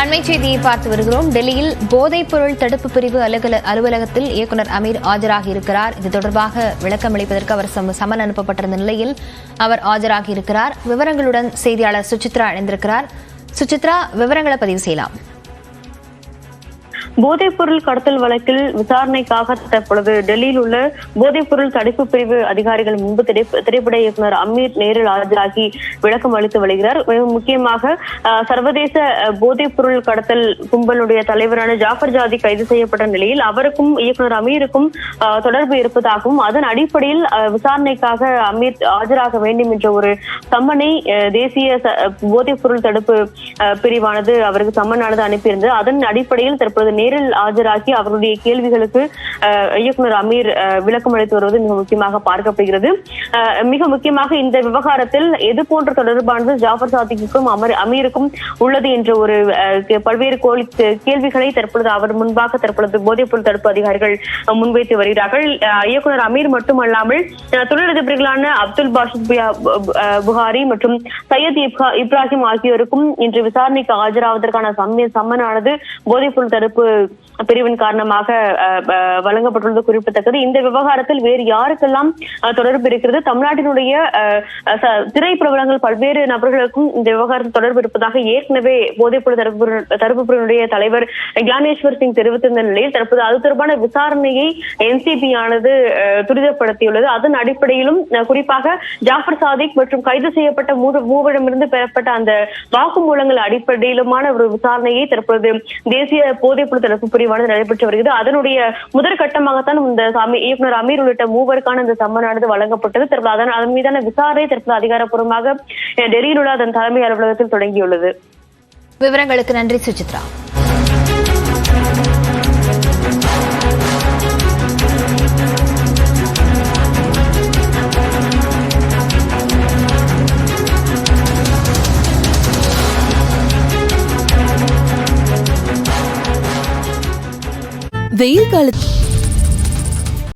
அண்மை செய்தியை பார்த்து வருகிறோம். டெல்லியில் போதைப் பொருள் தடுப்பு பிரிவு அலுவலகத்தில் இயக்குநர் அமீர் ஆஜராகி இருக்கிறார். இது தொடர்பாக விளக்கம் அளிப்பதற்கு அவர் சமன் அனுப்பப்பட்டிருந்த நிலையில் அவர் ஆஜராகி இருக்கிறார். விவரங்களுடன் செய்தியாளர் சுசித்ரா இணைந்திருக்கிறார். சுசித்ரா, விவரங்களை பதிவு செய்யலாம். போதைப் பொருள் கடத்தல் வழக்கில் விசாரணைக்காக தற்பொழுது டெல்லியில் உள்ள போதைப் பொருள் தடுப்பு பிரிவு அதிகாரிகள் முன்பு திரைப்பட இயக்குநர் அமீர் நேரில் ஆஜராகி விளக்கம் அளித்து வருகிறார். முக்கியமாக சர்வதேச போதைப் பொருள் கடத்தல் கும்பலுடைய தலைவரான ஜாஃபர் ஜாதி கைது செய்யப்பட்ட நிலையில் அவருக்கும் இயக்குநர் அமீருக்கும் தொடர்பு இருப்பதாகவும் அதன் அடிப்படையில் விசாரணைக்காக அமீர் ஆஜராக வேண்டும் என்ற ஒரு சம்மனை தேசிய போதைப் பொருள் தடுப்பு பிரிவானது அவருக்கு சம்மனானது அனுப்பியிருந்தது. அதன் அடிப்படையில் தற்பொழுது நேரில் ஆஜராகி அவருடைய கேள்விகளுக்கு இயக்குநர் அமீர் விளக்கம் அளித்து வருவது மிக முக்கியமாக பார்க்கப்படுகிறது. மிக முக்கியமாக இந்த விவகாரத்தில் எது போன்ற தொடர்பானது ஜாஃபர் சாதிக்கும் அமீருக்கும் உள்ளது என்ற ஒரு பல்வேறு கேள்விகளை தற்பொழுது அவர் முன்பாக தற்பொழுது போதைப் பொருள் தடுப்பு அதிகாரிகள் முன்வைத்து வருகிறார்கள். இயக்குநர் அமீர் மட்டுமல்லாமல் தொழிலதிபர்களான அப்துல் பாஷித் புகாரி மற்றும் சையத் இப்ராஹிம் ஆகியோருக்கும் இன்று விசாரணைக்கு ஆஜராவதற்கான சம்மனானது போதைப் பொருள் தடுப்பு பிரிவின் காரணமாக வழங்கப்பட்டுள்ளது குறிப்பிடத்தக்கது. இந்த விவகாரத்தில் வேறு யாருக்கெல்லாம் தொடர்பு இருக்கிறது? தமிழ்நாட்டினுடைய திரைப்பிரபலங்கள் பல்வேறு நபர்களுக்கும் இந்த விவகாரத்தில் தொடர்பு இருப்பதாக ஏற்கனவே போதைப்பொருள் தடுப்பு பிரிவினுடைய தலைவர் ஞானேஸ்வர் சிங் தெரிவித்திருந்த நிலையில் தற்போது அது தொடர்பான விசாரணையை என்சிபி ஆனது துரிதப்படுத்தியுள்ளது. அதன் அடிப்படையிலும் குறிப்பாக ஜாஃபர் சாதிக் மற்றும் கைது செய்யப்பட்ட மூவரிடமிருந்து பெறப்பட்ட அந்த வாக்குமூலங்கள் அடிப்படையிலுமான ஒரு விசாரணையை தற்போது தேசிய போதைப்பொருள் தடுப்பு பிரிவானது நடைபெற்று வருகிறது. அதனுடைய முதற்கட்டமாகத்தான் இந்த இயக்குநர் அமீர் உள்ளிட்ட மூவருக்கான இந்த சம்மனானது வழங்கப்பட்டது. தற்போது அதன் மீதான விசாரணை தற்போது அதிகாரப்பூர்வமாக டெல்லியில் உள்ள அதன் தலைமை அலுவலகத்தில் தொடங்கியுள்ளது. விவரங்களுக்கு நன்றி சுசித்ரா. வெயில் காலத்து